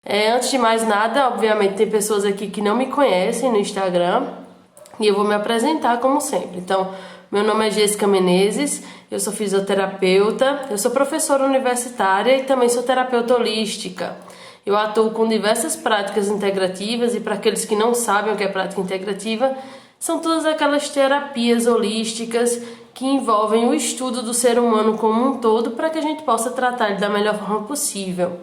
Antes de mais nada, obviamente tem pessoas aqui que não me conhecem no Instagram e eu vou me apresentar como sempre. Então, meu nome é Jéssica Menezes, eu sou fisioterapeuta, eu sou professora universitária e também sou terapeuta holística. Eu atuo com diversas práticas integrativas e para aqueles que não sabem o que é prática integrativa, são todas aquelas terapias holísticas que envolvem o estudo do ser humano como um todo para que a gente possa tratar ele da melhor forma possível.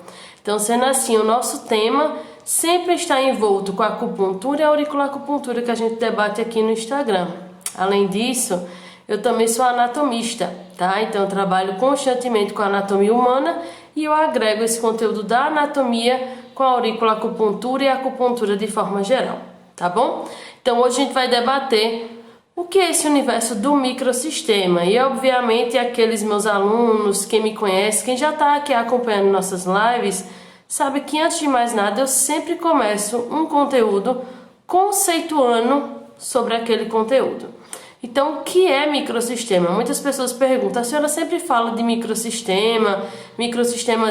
Então, sendo assim, o nosso tema sempre está envolto com a acupuntura e a auriculacupuntura que a gente debate aqui no Instagram. Além disso, eu também sou anatomista, tá? Então, eu trabalho constantemente com a anatomia humana e eu agrego esse conteúdo da anatomia com a auriculacupuntura e a acupuntura de forma geral, tá bom? Então, hoje a gente vai debater o que é esse universo do microsistema? E obviamente aqueles meus alunos, quem me conhece, quem já está aqui acompanhando nossas lives, sabe que antes de mais nada eu sempre começo um conteúdo conceituando sobre aquele conteúdo. Então, o que é microsistema? Muitas pessoas perguntam, a senhora sempre fala de microsistema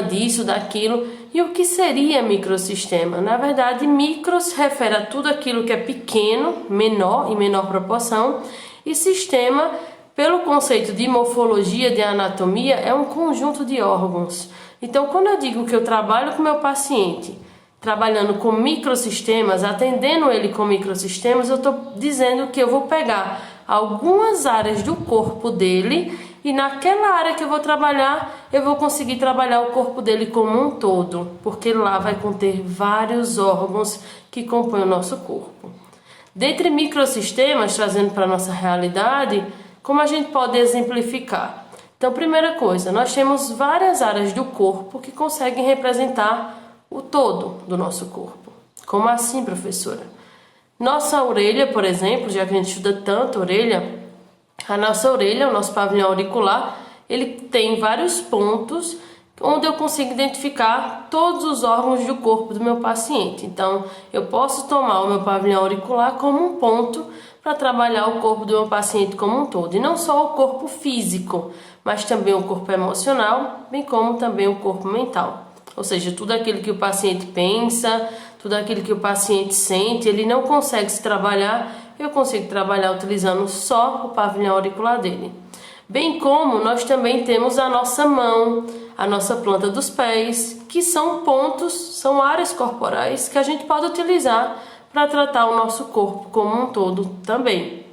disso, daquilo, e o que seria microsistema? Na verdade, micro se refere a tudo aquilo que é pequeno, menor, em menor proporção, e sistema, pelo conceito de morfologia, de anatomia, é um conjunto de órgãos. Então, quando eu digo que eu trabalho com meu paciente, trabalhando com microsistemas, atendendo ele com microsistemas, eu estou dizendo que eu vou pegar algumas áreas do corpo dele e naquela área que eu vou trabalhar, eu vou conseguir trabalhar o corpo dele como um todo, porque lá vai conter vários órgãos que compõem o nosso corpo. Dentre microsistemas, trazendo para a nossa realidade, como a gente pode exemplificar? Então, primeira coisa, nós temos várias áreas do corpo que conseguem representar o todo do nosso corpo. Como assim, professora? Nossa orelha, por exemplo, já que a gente estuda tanto a orelha, o nosso pavilhão auricular, ele tem vários pontos onde eu consigo identificar todos os órgãos do corpo do meu paciente. Então, eu posso tomar o meu pavilhão auricular como um ponto para trabalhar o corpo do meu paciente como um todo. E não só o corpo físico, mas também o corpo emocional, bem como também o corpo mental. Ou seja, tudo aquilo que o paciente pensa, tudo aquilo que o paciente sente, ele não consegue se trabalhar, eu consigo trabalhar utilizando só o pavilhão auricular dele. Bem como nós também temos a nossa mão, a nossa planta dos pés, que são pontos, são áreas corporais que a gente pode utilizar para tratar o nosso corpo como um todo também.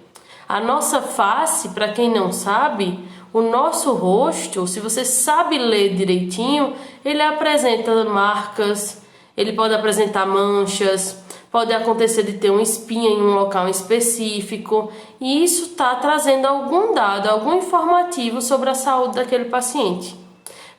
A nossa face, para quem não sabe, o nosso rosto, se você sabe ler direitinho, ele apresenta marcas, ele pode apresentar manchas, pode acontecer de ter uma espinha em um local específico, e isso está trazendo algum dado, algum informativo sobre a saúde daquele paciente.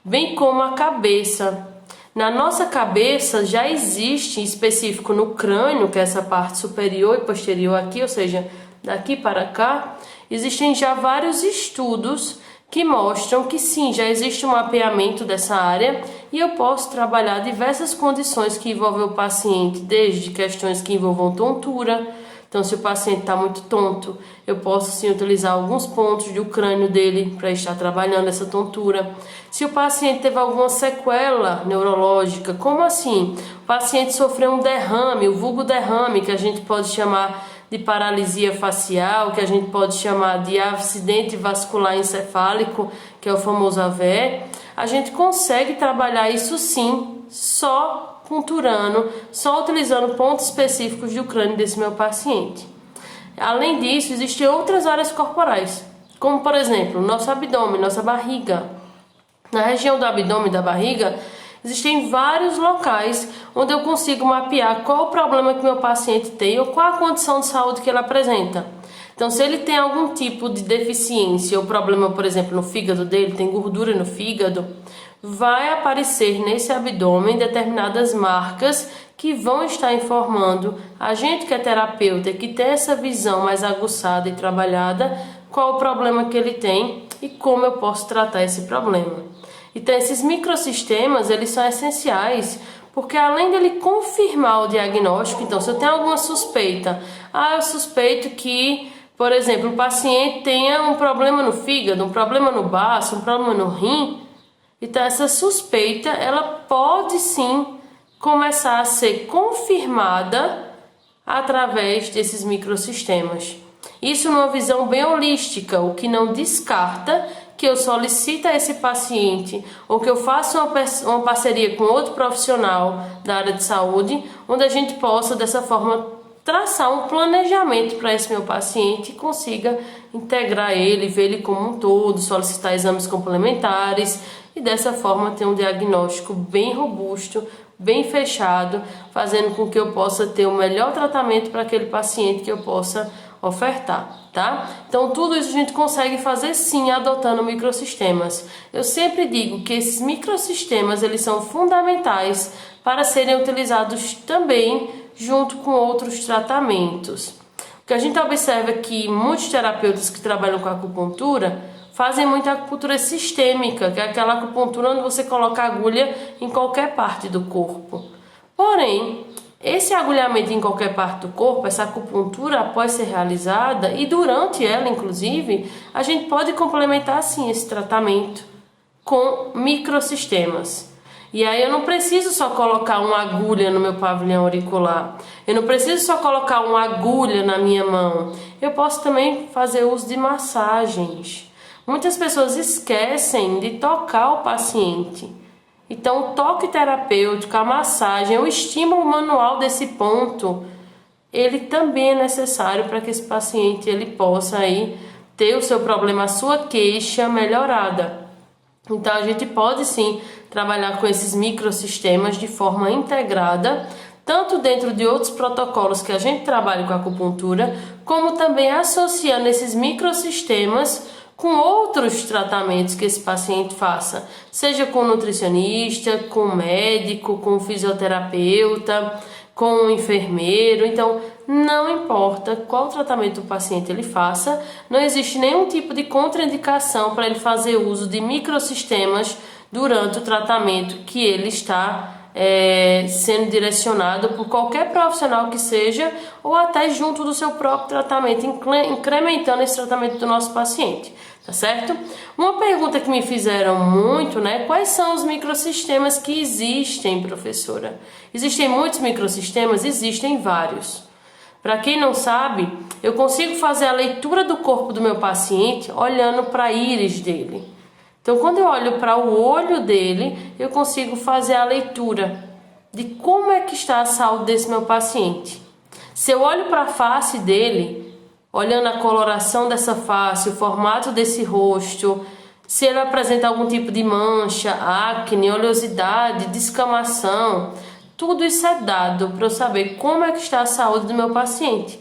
Bem como a cabeça. Na nossa cabeça já existe, em específico no crânio, que é essa parte superior e posterior aqui, ou seja, daqui para cá, existem já vários estudos que mostram que sim, já existe um mapeamento dessa área e eu posso trabalhar diversas condições que envolvem o paciente, desde questões que envolvam tontura. Então, se o paciente está muito tonto, eu posso sim utilizar alguns pontos do crânio dele para estar trabalhando essa tontura. Se o paciente teve alguma sequela neurológica, como assim? O paciente sofreu um derrame, o vulgo derrame, que a gente pode chamar de paralisia facial, que a gente pode chamar de acidente vascular encefálico, que é o famoso AVE, a gente consegue trabalhar isso sim, só punturando, só utilizando pontos específicos do crânio desse meu paciente. Além disso, existem outras áreas corporais, como por exemplo, nosso abdômen, nossa barriga. Na região do abdômen e da barriga, existem vários locais onde eu consigo mapear qual o problema que meu paciente tem ou qual a condição de saúde que ele apresenta. Então, se ele tem algum tipo de deficiência ou problema, por exemplo, no fígado dele, tem gordura no fígado, vai aparecer nesse abdômen determinadas marcas que vão estar informando a gente que é terapeuta, que tem essa visão mais aguçada e trabalhada, qual o problema que ele tem e como eu posso tratar esse problema. Então, esses microsistemas, eles são essenciais, porque além dele confirmar o diagnóstico, então, se eu tenho alguma suspeita, eu suspeito que, por exemplo, o paciente tenha um problema no fígado, um problema no baço, um problema no rim, então essa suspeita, ela pode sim começar a ser confirmada através desses microsistemas. Isso numa visão bem holística, o que não descarta que eu solicite a esse paciente ou que eu faça uma parceria com outro profissional da área de saúde, onde a gente possa dessa forma traçar um planejamento para esse meu paciente e consiga integrar ele, ver ele como um todo, solicitar exames complementares e dessa forma ter um diagnóstico bem robusto, bem fechado, fazendo com que eu possa ter o melhor tratamento para aquele paciente que eu possa ofertar, tá? Então tudo isso a gente consegue fazer sim adotando microsistemas. Eu sempre digo que esses microsistemas eles são fundamentais para serem utilizados também junto com outros tratamentos. O que a gente observa é que muitos terapeutas que trabalham com acupuntura fazem muita acupuntura sistêmica, que é aquela acupuntura onde você coloca a agulha em qualquer parte do corpo. Porém, esse agulhamento em qualquer parte do corpo, essa acupuntura após ser realizada e durante ela inclusive, a gente pode complementar sim esse tratamento com microsistemas. E aí eu não preciso só colocar uma agulha no meu pavilhão auricular, eu não preciso só colocar uma agulha na minha mão, eu posso também fazer uso de massagens. Muitas pessoas esquecem de tocar o paciente. Então, o toque terapêutico, a massagem, o estímulo manual desse ponto, ele também é necessário para que esse paciente ele possa aí ter o seu problema, a sua queixa melhorada. Então, a gente pode sim trabalhar com esses microsistemas de forma integrada, tanto dentro de outros protocolos que a gente trabalha com a acupuntura, como também associando esses microsistemas com outros tratamentos que esse paciente faça, seja com nutricionista, com médico, com fisioterapeuta, com um enfermeiro. Então, não importa qual tratamento o paciente ele faça, não existe nenhum tipo de contraindicação para ele fazer uso de microsistemas durante o tratamento que ele está sendo direcionado por qualquer profissional que seja, ou até junto do seu próprio tratamento, incrementando esse tratamento do nosso paciente, tá certo? Uma pergunta que me fizeram muito, né? Quais são os microsistemas que existem, professora? Existem muitos microsistemas? Existem vários. Para quem não sabe, eu consigo fazer a leitura do corpo do meu paciente olhando para a íris dele. Então, quando eu olho para o olho dele, eu consigo fazer a leitura de como é que está a saúde desse meu paciente. Se eu olho para a face dele, olhando a coloração dessa face, o formato desse rosto, se ele apresenta algum tipo de mancha, acne, oleosidade, descamação, tudo isso é dado para eu saber como é que está a saúde do meu paciente.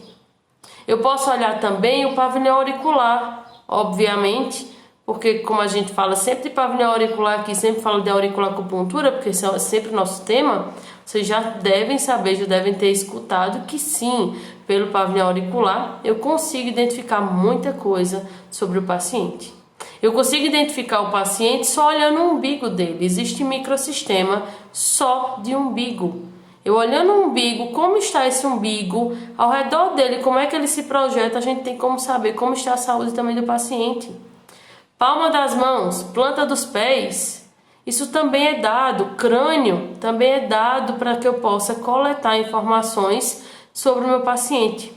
Eu posso olhar também o pavilhão auricular, obviamente, porque como a gente fala sempre de pavilhão auricular aqui, sempre falo de auriculacupuntura, porque esse é sempre nosso tema, vocês já devem saber, já devem ter escutado que sim, pelo pavilhão auricular, eu consigo identificar muita coisa sobre o paciente. Eu consigo identificar o paciente só olhando o umbigo dele. Existe microsistema só de umbigo. Eu olhando o umbigo, como está esse umbigo, ao redor dele, como é que ele se projeta, a gente tem como saber como está a saúde também do paciente. Palma das mãos, planta dos pés, isso também é dado. Crânio também é dado para que eu possa coletar informações sobre o meu paciente.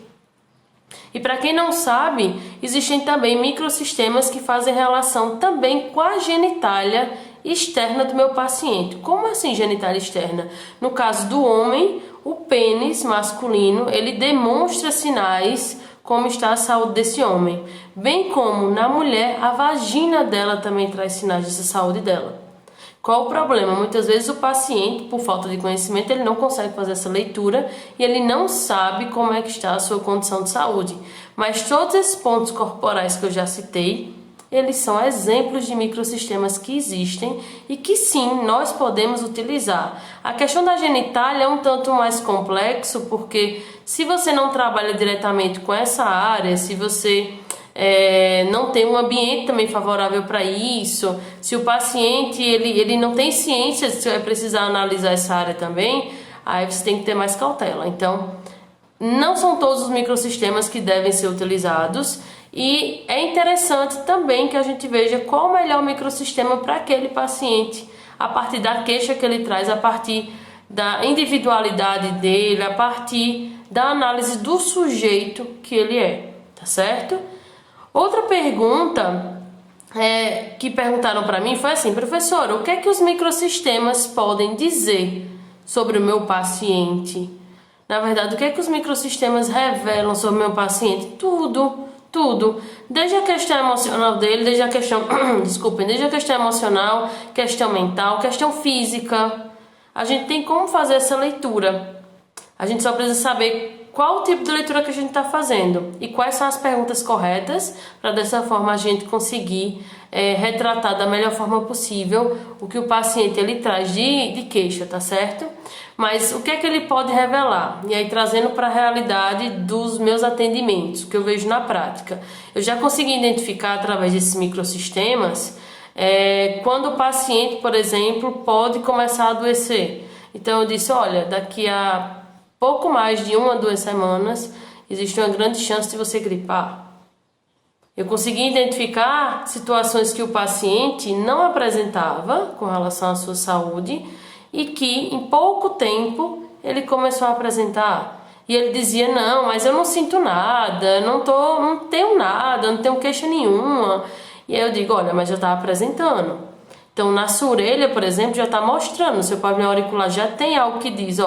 E para quem não sabe, existem também microsistemas que fazem relação também com a genitália externa do meu paciente. Como assim genitália externa? No caso do homem, o pênis masculino, ele demonstra sinais como está a saúde desse homem, bem como na mulher, a vagina dela também traz sinais dessa saúde dela. Qual o problema? Muitas vezes o paciente, por falta de conhecimento, ele não consegue fazer essa leitura e ele não sabe como é que está a sua condição de saúde. Mas todos esses pontos corporais que eu já citei, eles são exemplos de microsistemas que existem e que sim, nós podemos utilizar. A questão da genitália é um tanto mais complexo, porque se você não trabalha diretamente com essa área, se você não tem um ambiente também favorável para isso, se o paciente ele não tem ciência de se vai precisar analisar essa área também, aí você tem que ter mais cautela. Então, não são todos os microsistemas que devem ser utilizados e é interessante também que a gente veja qual o melhor microsistema para aquele paciente, a partir da queixa que ele traz, a partir da individualidade dele, a partir da análise do sujeito que ele é, tá certo? Outra pergunta que perguntaram para mim foi assim: professora, o que é que os microsistemas podem dizer sobre o meu paciente? Na verdade, o que é que os microsistemas revelam sobre o meu paciente? Tudo. Desde a questão emocional dele, desde a questão, desde a questão emocional, questão mental, questão física. A gente tem como fazer essa leitura. A gente só precisa saber qual o tipo de leitura que a gente está fazendo e quais são as perguntas corretas para dessa forma a gente conseguir retratar da melhor forma possível o que o paciente ele traz de queixa, tá certo? Mas o que é que ele pode revelar? E aí trazendo para a realidade dos meus atendimentos, que eu vejo na prática. Eu já consegui identificar através desses microsistemas quando o paciente, por exemplo, pode começar a adoecer. Então eu disse, olha, daqui a pouco mais de 1 a 2 semanas existe uma grande chance de você gripar. Eu consegui identificar situações que o paciente não apresentava com relação à sua saúde e que em pouco tempo ele começou a apresentar. E ele dizia, não, mas eu não sinto nada, não tenho nada, não tenho queixa nenhuma. E aí eu digo, olha, mas já está apresentando. Então na sua orelha, por exemplo, já está mostrando, o seu pavilhão auricular já tem algo que diz,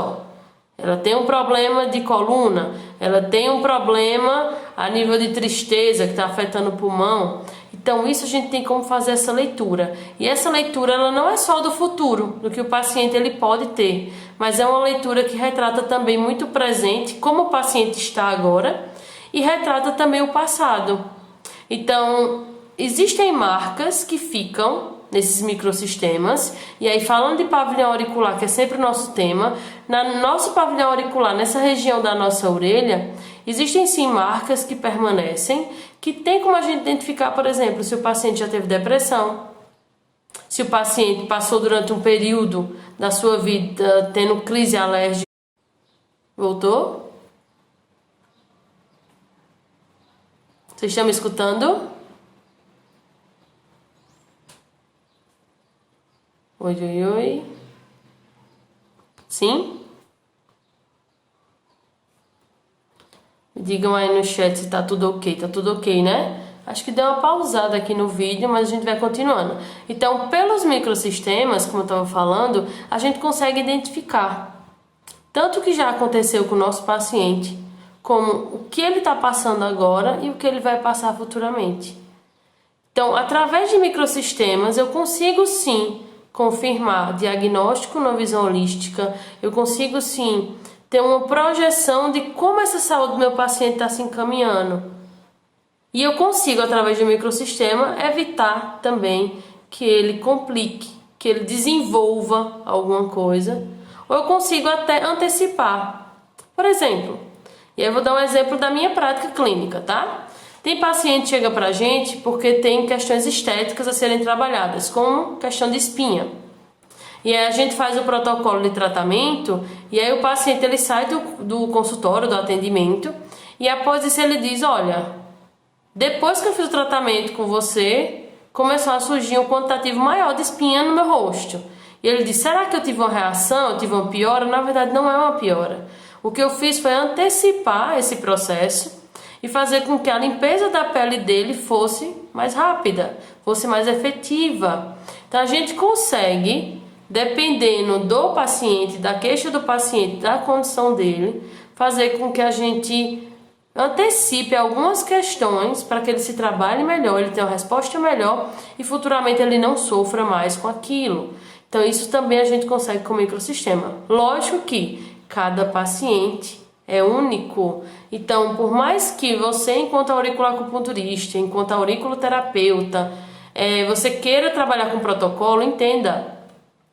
ela tem um problema de coluna, ela tem um problema a nível de tristeza que está afetando o pulmão. Então isso a gente tem como fazer essa leitura. E essa leitura ela não é só do futuro, do que o paciente ele pode ter, mas é uma leitura que retrata também muito o presente, como o paciente está agora, e retrata também o passado. Então existem marcas que ficam nesses microsistemas, e aí falando de pavilhão auricular, que é sempre o nosso tema, no nosso pavilhão auricular, nessa região da nossa orelha, existem sim marcas que permanecem, que tem como a gente identificar, por exemplo, se o paciente já teve depressão, se o paciente passou durante um período da sua vida tendo crise alérgica. Voltou? Vocês estão me escutando? Oi. Sim? Me digam aí no chat se tá tudo ok. Tá tudo ok, né? Acho que deu uma pausada aqui no vídeo, mas a gente vai continuando. Então, pelos microsistemas, como eu estava falando, a gente consegue identificar tanto o que já aconteceu com o nosso paciente, como o que ele está passando agora e o que ele vai passar futuramente. Então, através de microsistemas, eu consigo sim confirmar diagnóstico na visão holística, eu consigo sim ter uma projeção de como essa saúde do meu paciente está se encaminhando. E eu consigo, através do microsistema, evitar também que ele complique, que ele desenvolva alguma coisa, ou eu consigo até antecipar. Por exemplo, e aí eu vou dar um exemplo da minha prática clínica, tá? Tem paciente que chega pra gente porque tem questões estéticas a serem trabalhadas, como questão de espinha. E aí a gente faz o protocolo de tratamento e aí o paciente ele sai do consultório, do atendimento, e após isso ele diz, olha, depois que eu fiz o tratamento com você, começou a surgir um quantitativo maior de espinha no meu rosto. E ele diz, será que eu tive uma reação, eu tive uma piora? Na verdade não é uma piora. O que eu fiz foi antecipar esse processo e fazer com que a limpeza da pele dele fosse mais rápida, fosse mais efetiva. Então a gente consegue, dependendo do paciente, da queixa do paciente, da condição dele, fazer com que a gente antecipe algumas questões para que ele se trabalhe melhor, ele tenha uma resposta melhor e futuramente ele não sofra mais com aquilo. Então isso também a gente consegue com o microsistema. Lógico que cada paciente é único, então por mais que você, enquanto auriculacupunturista, enquanto auriculoterapeuta, você queira trabalhar com protocolo, entenda,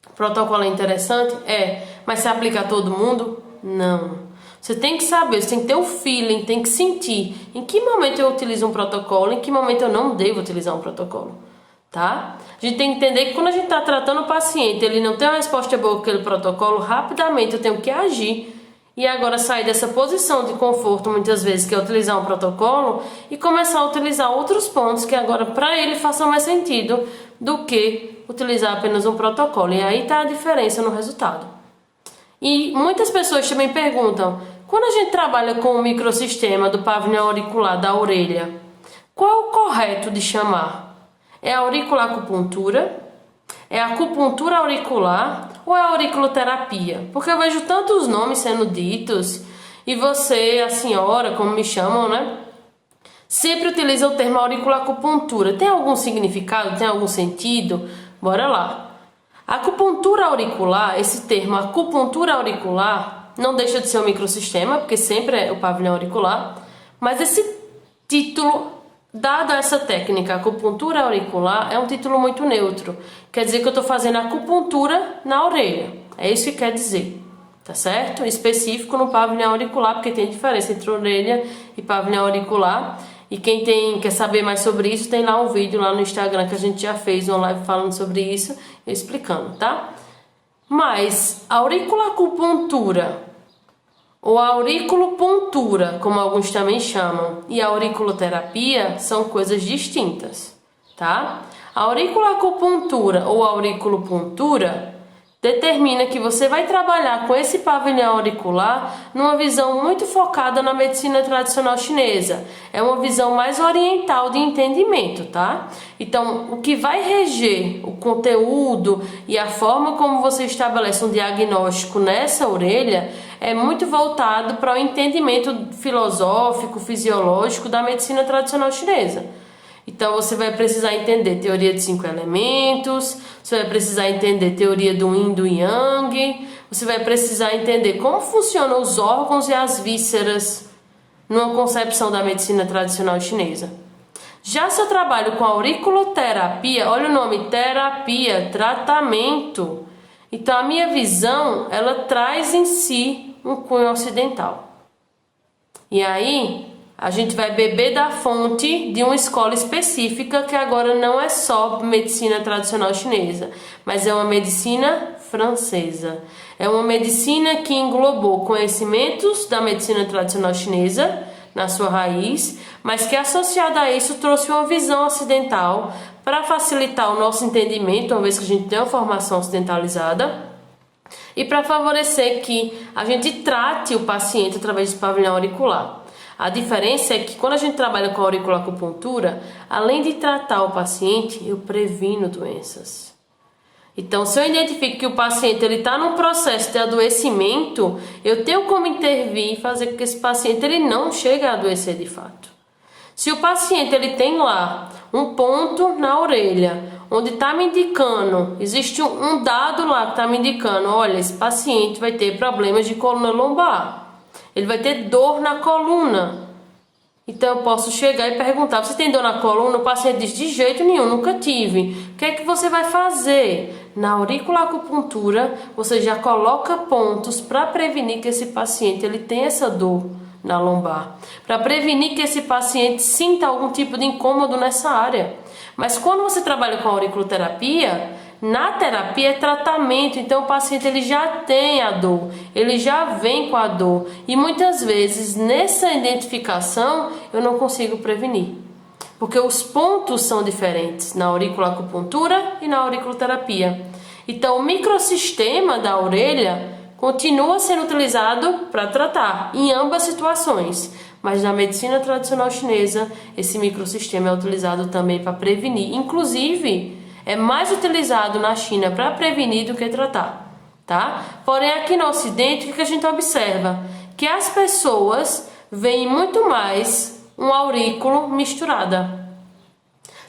o protocolo é interessante, mas se aplica a todo mundo? Não. Você tem que saber, você tem que ter o feeling, tem que sentir em que momento eu utilizo um protocolo, em que momento eu não devo utilizar um protocolo, tá? A gente tem que entender que quando a gente está tratando o paciente, ele não tem uma resposta boa com aquele protocolo, rapidamente eu tenho que agir e agora sair dessa posição de conforto, muitas vezes, que é utilizar um protocolo, e começar a utilizar outros pontos que agora para ele façam mais sentido do que utilizar apenas um protocolo. E aí está a diferença no resultado. E muitas pessoas também perguntam, quando a gente trabalha com o microsistema do pavilhão auricular da orelha, qual é o correto de chamar? É auriculacupuntura? É acupuntura auricular ou é auriculoterapia? Porque eu vejo tantos nomes sendo ditos e você, a senhora, como me chamam, né? Sempre utiliza o termo auriculacupuntura. Tem algum significado? Tem algum sentido? Bora lá. Acupuntura auricular, esse termo acupuntura auricular, não deixa de ser um microsistema, porque sempre é o pavilhão auricular, mas esse título, dado a essa técnica, acupuntura auricular, é um título muito neutro. Quer dizer que eu estou fazendo acupuntura na orelha. É isso que quer dizer, tá certo? Específico no pavilhão auricular, porque tem diferença entre orelha e pavilhão auricular. E quem quer saber mais sobre isso, tem lá um vídeo lá no Instagram que a gente já fez uma live falando sobre isso, explicando, tá? Mas auriculacupuntura ou auriculopuntura, como alguns também chamam, e auriculoterapia são coisas distintas, tá? A auriculacupuntura ou auriculopuntura determina que você vai trabalhar com esse pavilhão auricular numa visão muito focada na medicina tradicional chinesa. É uma visão mais oriental de entendimento, tá? Então, o que vai reger o conteúdo e a forma como você estabelece um diagnóstico nessa orelha é muito voltado para o entendimento filosófico, fisiológico da medicina tradicional chinesa. Então você vai precisar entender teoria de 5 elementos, você vai precisar entender teoria do Yin e do Yang, você vai precisar entender como funcionam os órgãos e as vísceras numa concepção da medicina tradicional chinesa. Já se eu trabalho com auriculoterapia, olha o nome, terapia, tratamento. Então a minha visão, ela traz em si um cunho ocidental. E aí a gente vai beber da fonte de uma escola específica que agora não é só medicina tradicional chinesa, mas é uma medicina francesa. É uma medicina que englobou conhecimentos da medicina tradicional chinesa na sua raiz, mas que associada a isso trouxe uma visão ocidental para facilitar o nosso entendimento, uma vez que a gente tem uma formação ocidentalizada, e para favorecer que a gente trate o paciente através do pavilhão auricular. A diferença é que quando a gente trabalha com auriculacupuntura, além de tratar o paciente, eu previno doenças. Então, se eu identifico que o paciente está num processo de adoecimento, eu tenho como intervir e fazer com que esse paciente ele não chegue a adoecer de fato. Se o paciente ele tem lá um ponto na orelha, onde está me indicando, existe um dado lá que está me indicando, olha, esse paciente vai ter problemas de coluna lombar. Ele vai ter dor na coluna. Então eu posso chegar e perguntar, você tem dor na coluna? O paciente diz, de jeito nenhum, nunca tive. O que é que você vai fazer? Na auriculacupuntura, você já coloca pontos para prevenir que esse paciente ele tenha essa dor na lombar. Para prevenir que esse paciente sinta algum tipo de incômodo nessa área. Mas quando você trabalha com auriculoterapia, na terapia é tratamento, então o paciente ele já tem a dor, ele já vem com a dor e muitas vezes nessa identificação eu não consigo prevenir, porque os pontos são diferentes na auriculacupuntura e na auriculoterapia. Então o microsistema da orelha continua sendo utilizado para tratar em ambas situações, mas na medicina tradicional chinesa esse microsistema é utilizado também para prevenir, inclusive é mais utilizado na China para prevenir do que tratar, tá? Porém, aqui no Ocidente, o que a gente observa? Que as pessoas veem muito mais um aurículo misturada,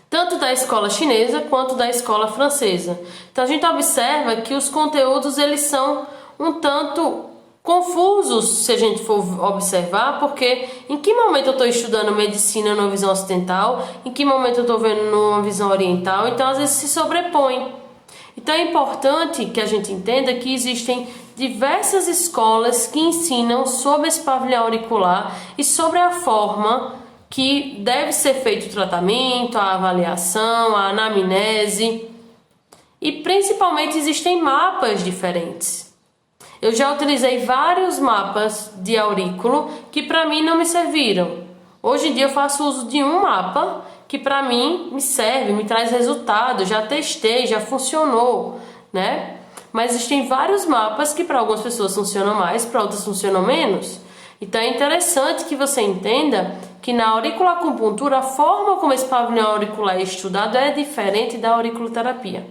tanto da escola chinesa quanto da escola francesa. Então, a gente observa que os conteúdos, eles são um tanto confusos, se a gente for observar, porque em que momento eu estou estudando medicina numa visão ocidental, em que momento eu estou vendo numa visão oriental, então às vezes se sobrepõe. Então é importante que a gente entenda que existem diversas escolas que ensinam sobre esse pavilhão auricular e sobre a forma que deve ser feito o tratamento, a avaliação, a anamnese, e principalmente existem mapas diferentes. Eu já utilizei vários mapas de aurículo que para mim não me serviram. Hoje em dia eu faço uso de um mapa que para mim me serve, me traz resultado, já testei, já funcionou, né? Mas existem vários mapas que para algumas pessoas funcionam mais, para outras funcionam menos. Então é interessante que você entenda que na auriculacupuntura a forma como esse pavilhão auricular é estudado é diferente da auriculoterapia,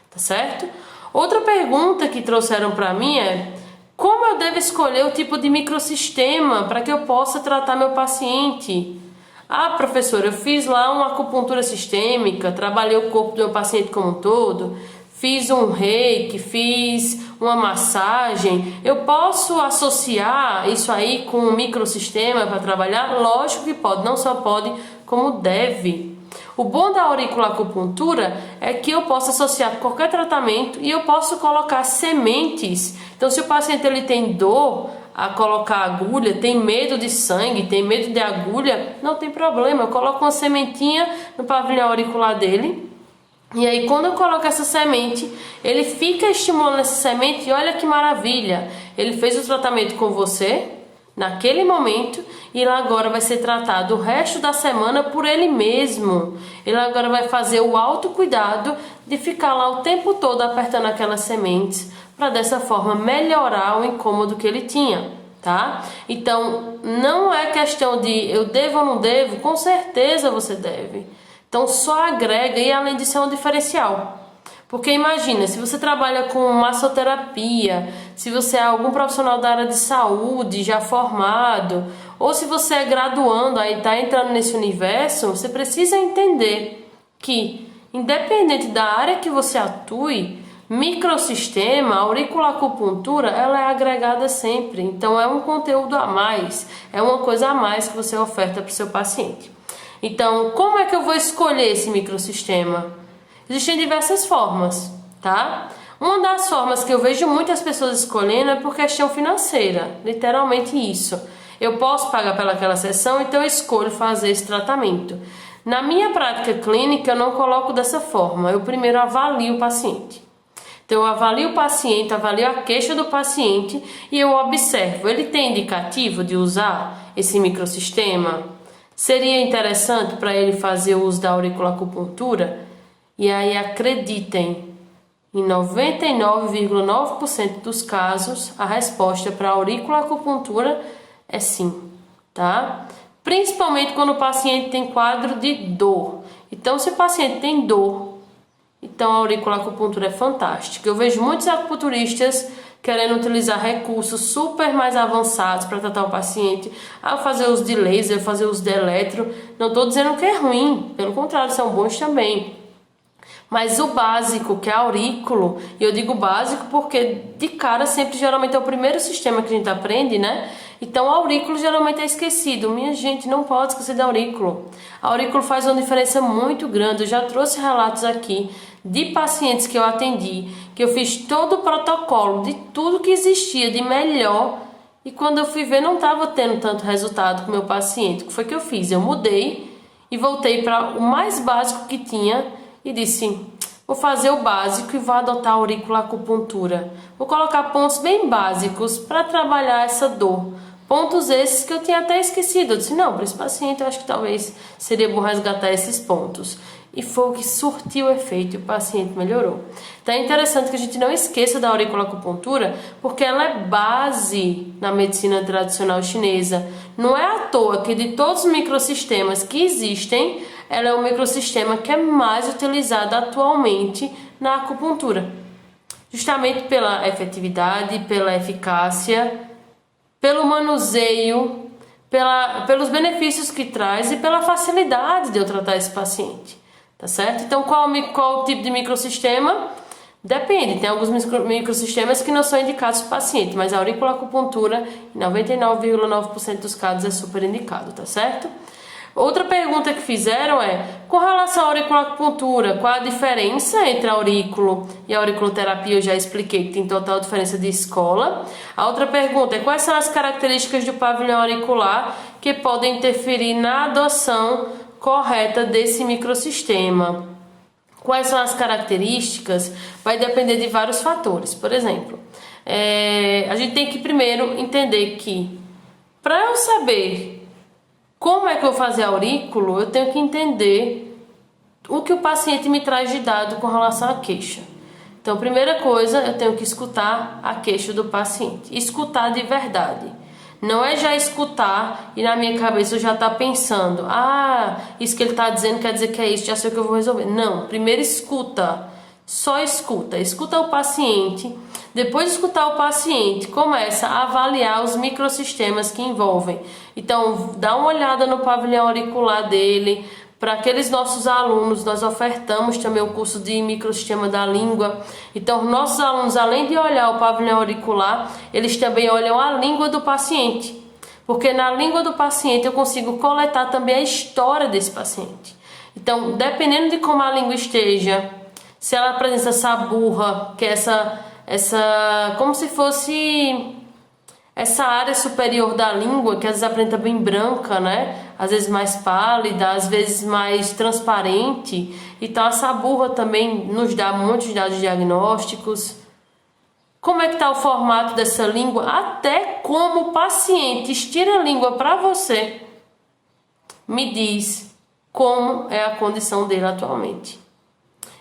tá certo? Outra pergunta que trouxeram para mim é: como eu devo escolher o tipo de microsistema para que eu possa tratar meu paciente? Ah, professora, eu fiz lá uma acupuntura sistêmica, trabalhei o corpo do meu paciente como um todo, fiz um reiki, fiz uma massagem. Eu posso associar isso aí com um microsistema para trabalhar? Lógico que pode, não só pode, como deve. O bom da auriculacupuntura é que eu posso associar qualquer tratamento e eu posso colocar sementes. Então, se o paciente ele tem dor a colocar agulha, tem medo de sangue, tem medo de agulha, não tem problema. Eu coloco uma sementinha no pavilhão auricular dele. E aí, quando eu coloco essa semente, ele fica estimulando essa semente e olha que maravilha. Ele fez o tratamento com você naquele momento e ele agora vai ser tratado o resto da semana por ele mesmo. Ele agora vai fazer o autocuidado de ficar lá o tempo todo apertando aquelas sementes para dessa forma melhorar o incômodo que ele tinha, tá? Então, não é questão de eu devo ou não devo, com certeza você deve. Então, só agrega e além disso é um diferencial. Porque imagina, se você trabalha com massoterapia, se você é algum profissional da área de saúde já formado, ou se você é graduando, aí está entrando nesse universo, você precisa entender que, independente da área que você atue, microsistema, auriculacupuntura, ela é agregada sempre. Então é um conteúdo a mais, é uma coisa a mais que você oferta para o seu paciente. Então, como é que eu vou escolher esse microsistema? Existem diversas formas, tá? Uma das formas que eu vejo muitas pessoas escolhendo é por questão financeira, literalmente isso. Eu posso pagar pelaquela sessão, então eu escolho fazer esse tratamento. Na minha prática clínica, eu não coloco dessa forma. Eu primeiro avalio o paciente. Então, eu avalio o paciente, avalio a queixa do paciente e eu observo. Ele tem indicativo de usar esse microsistema? Seria interessante para ele fazer o uso da auriculacupuntura? E aí, acreditem, em 99,9% dos casos, a resposta para a auriculacupuntura é sim, tá? Principalmente quando o paciente tem quadro de dor. Então, se o paciente tem dor, então a auriculacupuntura é fantástica. Eu vejo muitos acupunturistas querendo utilizar recursos super mais avançados para tratar o paciente, a fazer uso de laser, fazer uso de eletro. Não estou dizendo que é ruim, pelo contrário, são bons também. Mas o básico, que é aurículo, e eu digo básico porque de cara sempre geralmente é o primeiro sistema que a gente aprende, né? Então o aurículo geralmente é esquecido. Minha gente, não pode esquecer do aurículo. A aurículo faz uma diferença muito grande. Eu já trouxe relatos aqui de pacientes que eu atendi, que eu fiz todo o protocolo de tudo que existia de melhor e quando eu fui ver não estava tendo tanto resultado com o meu paciente. O que foi que eu fiz? Eu mudei e voltei para o mais básico que tinha e disse: vou fazer o básico e vou adotar a auriculacupuntura. Vou colocar pontos bem básicos para trabalhar essa dor. Pontos esses que eu tinha até esquecido. Eu disse: não, para esse paciente eu acho que talvez seria bom resgatar esses pontos. E foi o que surtiu efeito e o paciente melhorou. Então é interessante que a gente não esqueça da auriculacupuntura, porque ela é base na medicina tradicional chinesa. Não é à toa que de todos os microsistemas que existem, ela é o microsistema que é mais utilizado atualmente na acupuntura. Justamente pela efetividade, pela eficácia, pelo manuseio, pelos benefícios que traz e pela facilidade de eu tratar esse paciente. Tá certo? Então, qual o tipo de microsistema? Depende, tem alguns microsistemas que não são indicados para o paciente, mas a auriculacupuntura, em 99,9% dos casos, é super indicado, tá certo? Outra pergunta que fizeram é: com relação à auriculacupuntura, qual a diferença entre a aurículo e a auriculoterapia? Eu já expliquei que tem total diferença de escola. A outra pergunta é: quais são as características do pavilhão auricular que podem interferir na adoção correta desse microsistema? Quais são as características? Vai depender de vários fatores. Por exemplo, a gente tem que primeiro entender que para eu saber como é que eu vou fazer aurículo, eu tenho que entender o que o paciente me traz de dado com relação à queixa. Então, primeira coisa, eu tenho que escutar a queixa do paciente. Escutar de verdade. Não é já escutar e na minha cabeça eu já tá pensando, isso que ele tá dizendo quer dizer que é isso, já sei o que eu vou resolver. Não, primeiro escuta. Só escuta. Escuta o paciente. Depois de escutar o paciente, começa a avaliar os microsistemas que envolvem. Então, dá uma olhada no pavilhão auricular dele. Para aqueles nossos alunos, nós ofertamos também o curso de microsistema da língua. Então, nossos alunos, além de olhar o pavilhão auricular, eles também olham a língua do paciente. Porque na língua do paciente eu consigo coletar também a história desse paciente. Então, dependendo de como a língua esteja, se ela apresenta essa burra, que é essa como se fosse essa área superior da língua, que às vezes apresenta bem branca, né? Às vezes mais pálida, às vezes mais transparente. Então essa burra também nos dá muitos dados diagnósticos. Como é que está o formato dessa língua? Até como o paciente estira a língua para você, me diz como é a condição dele atualmente.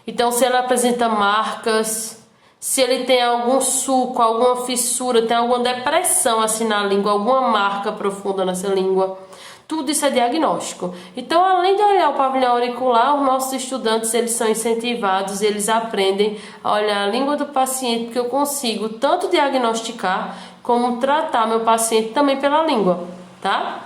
Então, se ele apresenta marcas, se ele tem algum sulco, alguma fissura, tem alguma depressão assim na língua, alguma marca profunda nessa língua, tudo isso é diagnóstico. Então, além de olhar o pavilhão auricular, os nossos estudantes, eles são incentivados, eles aprendem a olhar a língua do paciente, porque eu consigo tanto diagnosticar como tratar meu paciente também pela língua, tá?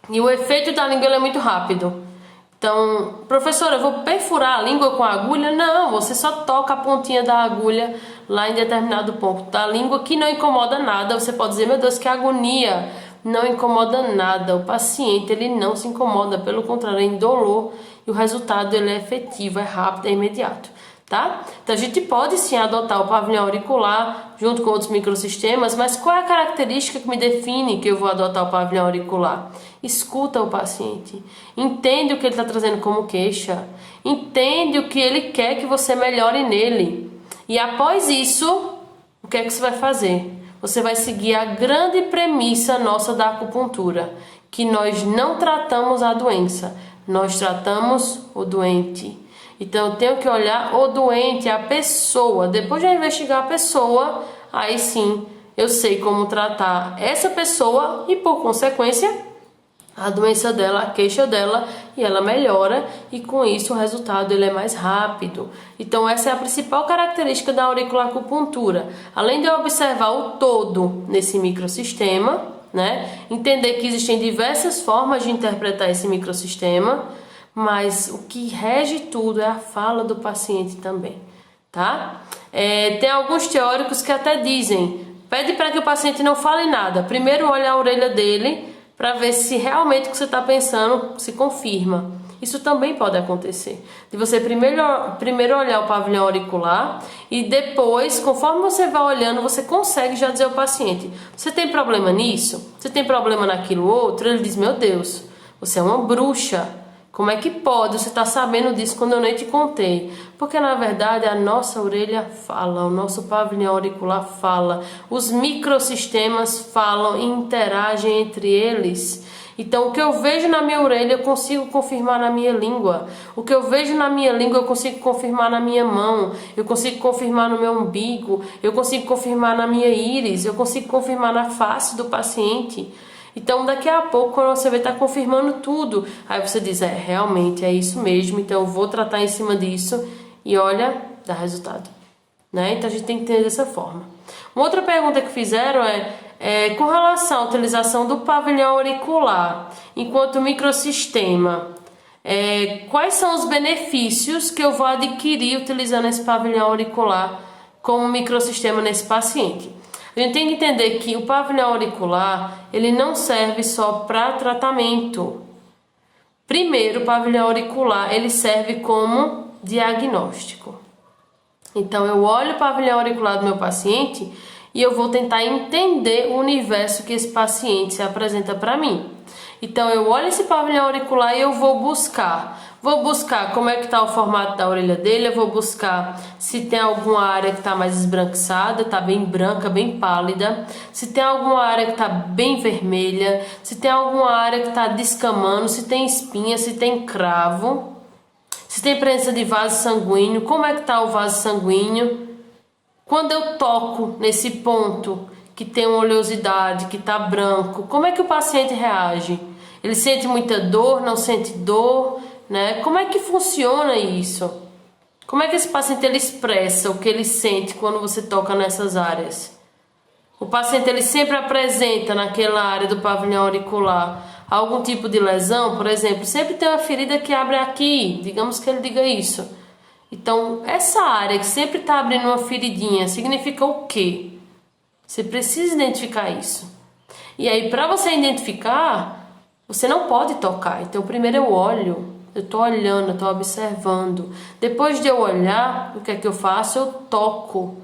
E o efeito da língua é muito rápido. Então, professora, eu vou perfurar a língua com a agulha? Não, você só toca a pontinha da agulha lá em determinado ponto da língua que não incomoda nada. Você pode dizer, meu Deus, que agonia! Não incomoda nada. O paciente, ele não se incomoda, pelo contrário, é indolor e o resultado ele é efetivo, é rápido, é imediato. Tá? Então a gente pode sim adotar o pavilhão auricular junto com outros microsistemas, mas qual é a característica que me define que eu vou adotar o pavilhão auricular? Escuta o paciente, entende o que ele está trazendo como queixa, entende o que ele quer que você melhore nele. E após isso, o que é que você vai fazer? Você vai seguir a grande premissa nossa da acupuntura, que nós não tratamos a doença, nós tratamos o doente. Então eu tenho que olhar o doente, a pessoa. Depois de eu investigar a pessoa, aí sim eu sei como tratar essa pessoa e por consequência a doença dela, a queixa dela, e ela melhora e com isso o resultado ele é mais rápido. Então essa é a principal característica da auriculoacupuntura. Além de eu observar o todo nesse microsistema, né? Entender que existem diversas formas de interpretar esse microsistema, mas o que rege tudo é a fala do paciente também, tá? Tem alguns teóricos que até dizem, pede para que o paciente não fale nada, primeiro olha a orelha dele para ver se realmente o que você está pensando se confirma. Isso também pode acontecer, de você primeiro olhar o pavilhão auricular e depois, conforme você vai olhando, você consegue já dizer ao paciente, você tem problema nisso? Você tem problema naquilo outro? Ele diz, meu Deus, você é uma bruxa. Como é que pode você estar sabendo disso quando eu nem te contei? Porque na verdade a nossa orelha fala, o nosso pavilhão auricular fala, os microsistemas falam e interagem entre eles. Então o que eu vejo na minha orelha eu consigo confirmar na minha língua. O que eu vejo na minha língua eu consigo confirmar na minha mão. Eu consigo confirmar no meu umbigo. Eu consigo confirmar na minha íris. Eu consigo confirmar na face do paciente. Então daqui a pouco quando você vai estar confirmando tudo, aí você diz, realmente é isso mesmo, então eu vou tratar em cima disso e olha, dá resultado, né? Então a gente tem que ter dessa forma. Uma outra pergunta que fizeram é com relação à utilização do pavilhão auricular enquanto microsistema, quais são os benefícios que eu vou adquirir utilizando esse pavilhão auricular como microsistema nesse paciente? A gente tem que entender que o pavilhão auricular, ele não serve só para tratamento. Primeiro, o pavilhão auricular, ele serve como diagnóstico. Então, eu olho o pavilhão auricular do meu paciente e eu vou tentar entender o universo que esse paciente se apresenta para mim. Então, eu olho esse pavilhão auricular e eu vou buscar. Vou buscar como é que está o formato da orelha dele, eu vou buscar se tem alguma área que está mais esbranquiçada, está bem branca, bem pálida, se tem alguma área que está bem vermelha, se tem alguma área que está descamando, se tem espinha, se tem cravo, se tem presença de vaso sanguíneo, como é que está o vaso sanguíneo. Quando eu toco nesse ponto que tem uma oleosidade, que está branco, como é que o paciente reage? Ele sente muita dor, não sente dor, né? Como é que funciona isso? Como é que esse paciente ele expressa o que ele sente quando você toca nessas áreas? O paciente ele sempre apresenta naquela área do pavilhão auricular algum tipo de lesão, por exemplo, sempre tem uma ferida que abre aqui, digamos que ele diga isso. Então, essa área que sempre está abrindo uma feridinha, significa o quê? Você precisa identificar isso. E aí, para você identificar, você não pode tocar. Então, primeiro eu olho, eu estou olhando, eu estou observando. Depois de eu olhar, o que é que eu faço? Eu toco.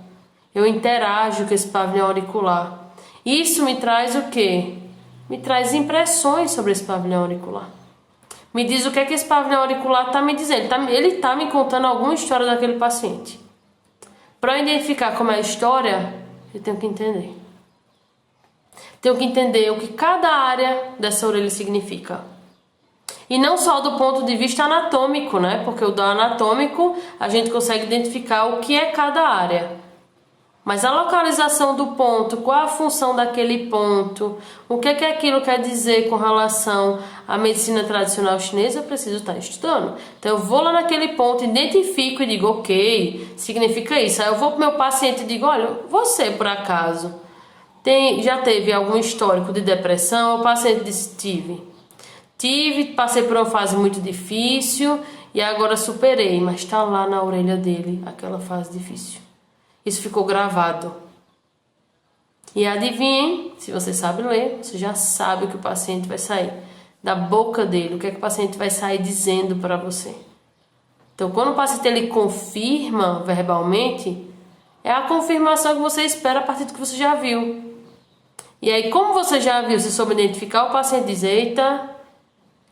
Eu interajo com esse pavilhão auricular. Isso me traz o quê? Me traz impressões sobre esse pavilhão auricular. Me diz o que é que esse pavilhão auricular está me dizendo. Ele está me contando alguma história daquele paciente. Para identificar como é a história, eu tenho que entender. Tenho que entender o que cada área dessa orelha significa. E não só do ponto de vista anatômico, né? Porque o do anatômico a gente consegue identificar o que é cada área. Mas a localização do ponto, qual a função daquele ponto, o que é que aquilo quer dizer com relação à medicina tradicional chinesa, eu preciso estar estudando. Então eu vou lá naquele ponto, identifico e digo, ok, significa isso. Aí eu vou para o meu paciente e digo, olha, você por acaso já teve algum histórico de depressão? O paciente disse, tive, passei por uma fase muito difícil e agora superei, mas está lá na orelha dele aquela fase difícil. Isso ficou gravado. E adivinhem, se você sabe ler, você já sabe o que o paciente vai sair da boca dele, o que é que o paciente vai sair dizendo para você. Então, quando o paciente ele confirma verbalmente, é a confirmação que você espera a partir do que você já viu. E aí, como você já viu, você soube identificar, o paciente diz, eita,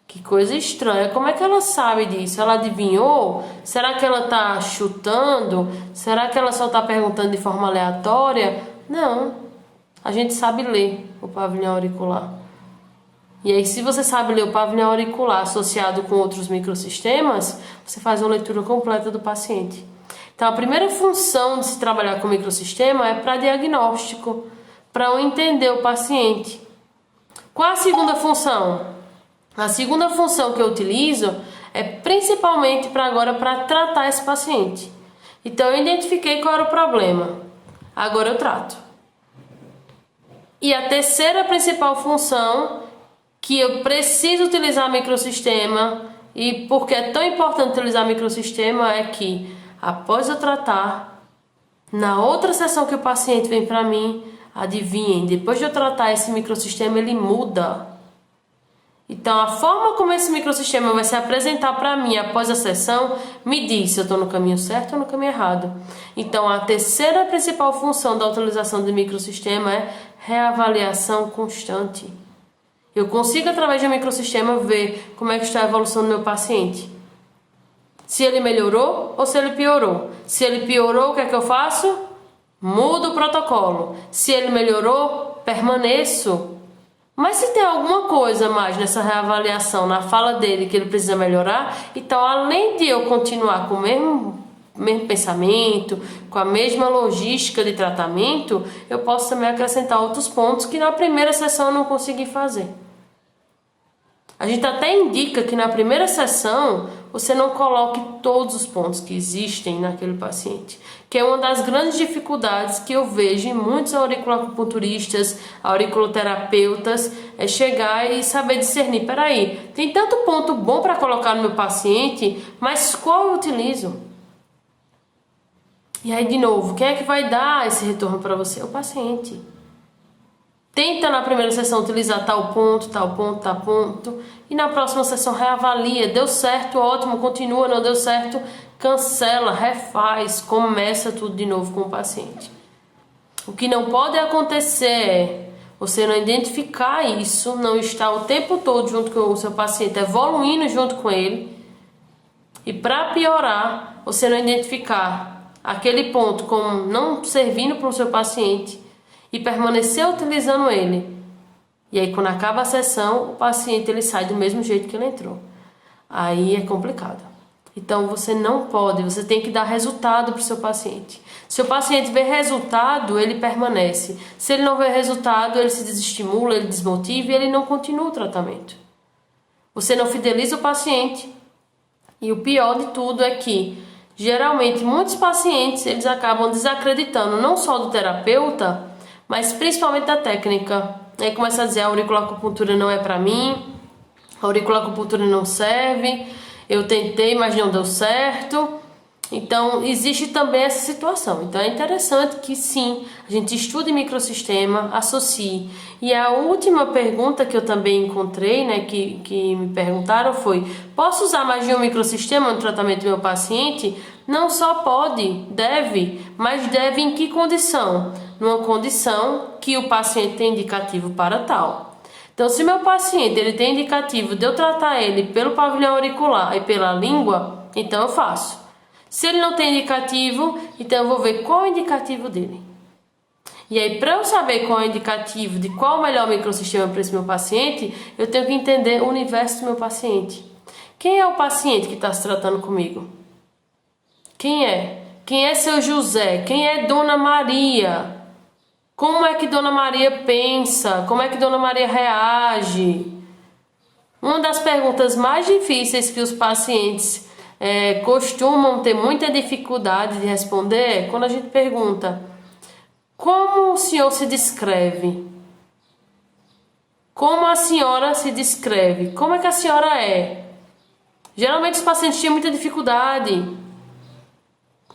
que coisa estranha, como é que ela sabe disso? Ela adivinhou? Será que ela está chutando? Será que ela só está perguntando de forma aleatória? Não, a gente sabe ler o pavilhão auricular. E aí, se você sabe ler o pavilhão auricular associado com outros microsistemas, você faz uma leitura completa do paciente. Então, a primeira função de se trabalhar com microsistema é para diagnóstico, para eu entender o paciente. Qual a segunda função? A segunda função que eu utilizo é principalmente para tratar esse paciente. Então eu identifiquei qual era o problema. Agora eu trato. E a terceira principal função que eu preciso utilizar microsistema, e porque é tão importante utilizar microsistema, é que após eu tratar, na outra sessão que o paciente vem para mim, adivinhem, depois de eu tratar esse microsistema, ele muda. Então, a forma como esse microsistema vai se apresentar para mim após a sessão me diz se eu estou no caminho certo ou no caminho errado. Então, a terceira principal função da utilização do microsistema é reavaliação constante. Eu consigo, através do microsistema, ver como é que está a evolução do meu paciente. Se ele melhorou ou se ele piorou. Se ele piorou, o que é que eu faço? Mudo o protocolo. Se ele melhorou, permaneço. Mas se tem alguma coisa mais nessa reavaliação, na fala dele, que ele precisa melhorar, então além de eu continuar com o mesmo pensamento, com a mesma logística de tratamento, eu posso também acrescentar outros pontos que na primeira sessão eu não consegui fazer. A gente até indica que na primeira sessão você não coloque todos os pontos que existem naquele paciente, que é uma das grandes dificuldades que eu vejo em muitos auriculoacupunturistas, auriculoterapeutas, é chegar e saber discernir, peraí, tem tanto ponto bom para colocar no meu paciente, mas qual eu utilizo? E aí de novo, quem é que vai dar esse retorno para você? É o paciente. Tenta na primeira sessão utilizar tal ponto, tal ponto, tal ponto. E na próxima sessão reavalia. Deu certo, ótimo, continua, não deu certo, cancela, refaz, começa tudo de novo com o paciente. O que não pode acontecer é você não identificar isso, não estar o tempo todo junto com o seu paciente, evoluindo junto com ele. E para piorar, você não identificar aquele ponto como não servindo para o seu paciente e permanecer utilizando ele. E aí quando acaba a sessão, o paciente ele sai do mesmo jeito que ele entrou. Aí é complicado. Então você não pode, você tem que dar resultado para o seu paciente. Se o paciente vê resultado, ele permanece. Se ele não vê resultado, ele se desestimula, ele desmotiva e ele não continua o tratamento. Você não fideliza o paciente. E o pior de tudo é que, geralmente, muitos pacientes eles acabam desacreditando não só do terapeuta, mas principalmente da técnica. Aí começa a dizer, a auriculoacupuntura não é para mim, a auriculoacupuntura não serve, eu tentei, mas não deu certo. Então, existe também essa situação. Então, é interessante que sim, a gente estude microsistema, associe. E a última pergunta que eu também encontrei, né, que me perguntaram foi: posso usar mais de um microsistema no tratamento do meu paciente? Não só pode, deve, mas deve em que condição? Numa condição que o paciente tem indicativo para tal. Então, se meu paciente ele tem indicativo de eu tratar ele pelo pavilhão auricular e pela língua, então eu faço. Se ele não tem indicativo, então eu vou ver qual é o indicativo dele. E aí, para eu saber qual é o indicativo de qual é o melhor microsistema para esse meu paciente, eu tenho que entender o universo do meu paciente. Quem é o paciente que está se tratando comigo? Quem é? Quem é seu José? Quem é Dona Maria? Como é que Dona Maria pensa? Como é que Dona Maria reage? Uma das perguntas mais difíceis que os pacientes costumam ter muita dificuldade de responder é quando a gente pergunta: como o senhor se descreve? Como a senhora se descreve? Como é que a senhora é? Geralmente os pacientes têm muita dificuldade.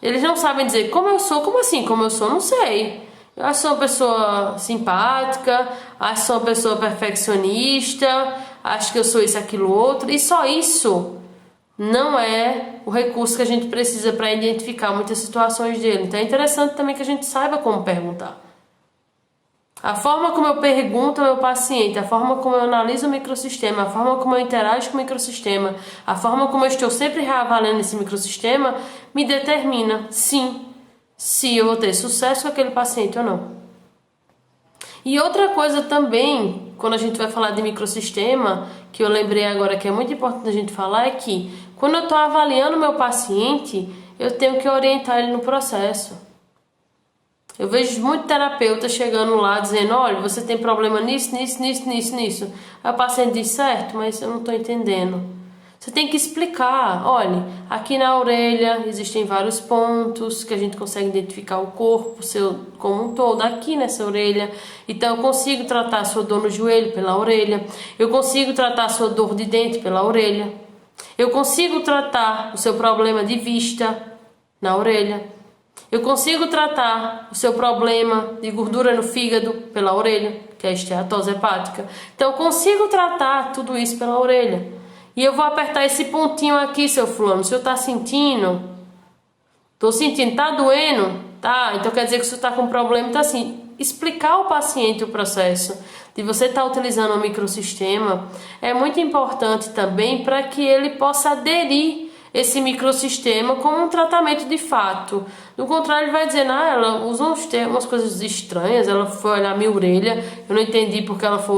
Eles não sabem dizer como eu sou. Como assim como eu sou? Não sei. Eu acho que sou uma pessoa simpática, acho que sou uma pessoa perfeccionista, acho que eu sou isso, aquilo, outro. E só isso não é o recurso que a gente precisa para identificar muitas situações dele. Então é interessante também que a gente saiba como perguntar. A forma como eu pergunto ao meu paciente, a forma como eu analiso o microsistema, a forma como eu interajo com o microsistema, a forma como eu estou sempre reavaliando esse microsistema, me determina, sim, se eu vou ter sucesso com aquele paciente ou não. E outra coisa também, quando a gente vai falar de microsistema, que eu lembrei agora que é muito importante a gente falar, é que quando eu estou avaliando o meu paciente, eu tenho que orientar ele no processo. Eu vejo muito terapeuta chegando lá dizendo: olha, você tem problema nisso. Aí o paciente diz: certo, mas eu não estou entendendo. Você tem que explicar: olha, aqui na orelha existem vários pontos que a gente consegue identificar o corpo seu como um todo, aqui nessa orelha. Então eu consigo tratar a sua dor no joelho pela orelha. Eu consigo tratar a sua dor de dente pela orelha. Eu consigo tratar o seu problema de vista na orelha. Eu consigo tratar o seu problema de gordura no fígado pela orelha, que é a esteatose hepática. Então eu consigo tratar tudo isso pela orelha. E eu vou apertar esse pontinho aqui, seu fulano. O senhor tá sentindo? Tô sentindo. Tá doendo? Tá. Então quer dizer que o senhor tá com problema. Então assim, explicar ao paciente o processo de você estar utilizando o microsistema é muito importante também para que ele possa aderir esse microsistema como um tratamento de fato. Do contrário, ele vai dizer: ela usa umas coisas estranhas, ela foi olhar minha orelha, eu não entendi porque ela foi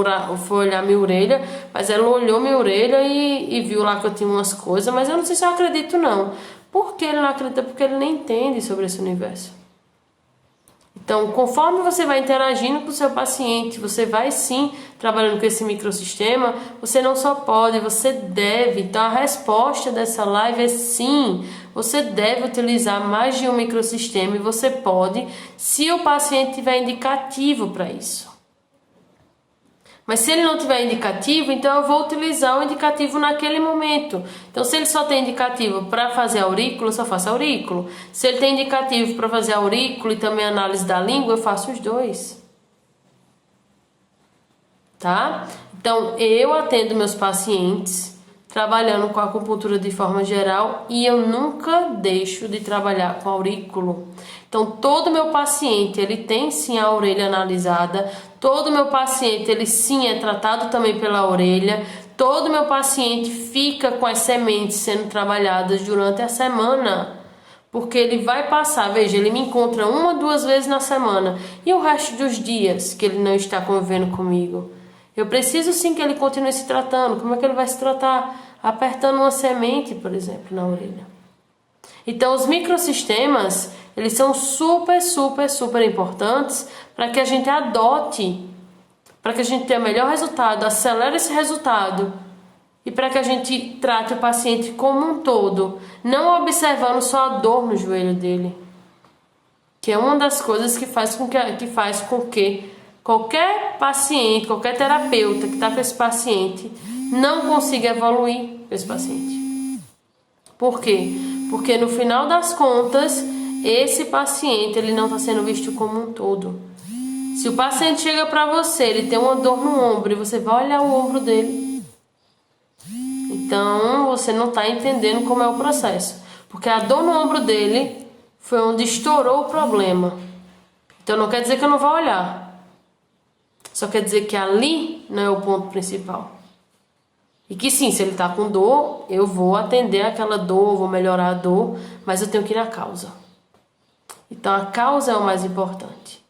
olhar minha orelha, mas ela olhou minha orelha e viu lá que eu tinha umas coisas, mas eu não sei se eu acredito não. Por que ele não acredita? Porque ele nem entende sobre esse universo. Então, conforme você vai interagindo com o seu paciente, você vai sim trabalhando com esse microsistema, você não só pode, você deve. Então, a resposta dessa live é sim, você deve utilizar mais de um microsistema e você pode, se o paciente tiver indicativo para isso. Mas se ele não tiver indicativo, então eu vou utilizar o indicativo naquele momento. Então, se ele só tem indicativo para fazer aurículo, eu só faço aurículo. Se ele tem indicativo para fazer aurículo e também análise da língua, eu faço os dois. Tá? Então, eu atendo meus pacientes trabalhando com a acupuntura de forma geral e eu nunca deixo de trabalhar com aurículo. Então, todo meu paciente, ele tem sim a orelha analisada, todo meu paciente, ele sim é tratado também pela orelha, todo meu paciente fica com as sementes sendo trabalhadas durante a semana, porque ele vai passar, veja, ele me encontra 1 ou 2 vezes na semana, e o resto dos dias que ele não está convivendo comigo? Eu preciso sim que ele continue se tratando. Como é que ele vai se tratar? apertando uma semente, por exemplo, na orelha. Então, os microsistemas, eles são super importantes para que a gente adote, para que a gente tenha melhor resultado, acelere esse resultado e para que a gente trate o paciente como um todo, não observando só a dor no joelho dele, que é uma das coisas que faz com que qualquer paciente, qualquer terapeuta que está com esse paciente não consiga evoluir com esse paciente. Por quê? Porque no final das contas, esse paciente ele não está sendo visto como um todo. Se o paciente chega para você, ele tem uma dor no ombro e você vai olhar o ombro dele, então você não está entendendo como é o processo. Porque a dor no ombro dele foi onde estourou o problema. Então não quer dizer que eu não vou olhar. Só quer dizer que ali não é o ponto principal. E que sim, se ele está com dor, eu vou atender aquela dor, vou melhorar a dor, mas eu tenho que ir na causa. Então a causa é o mais importante,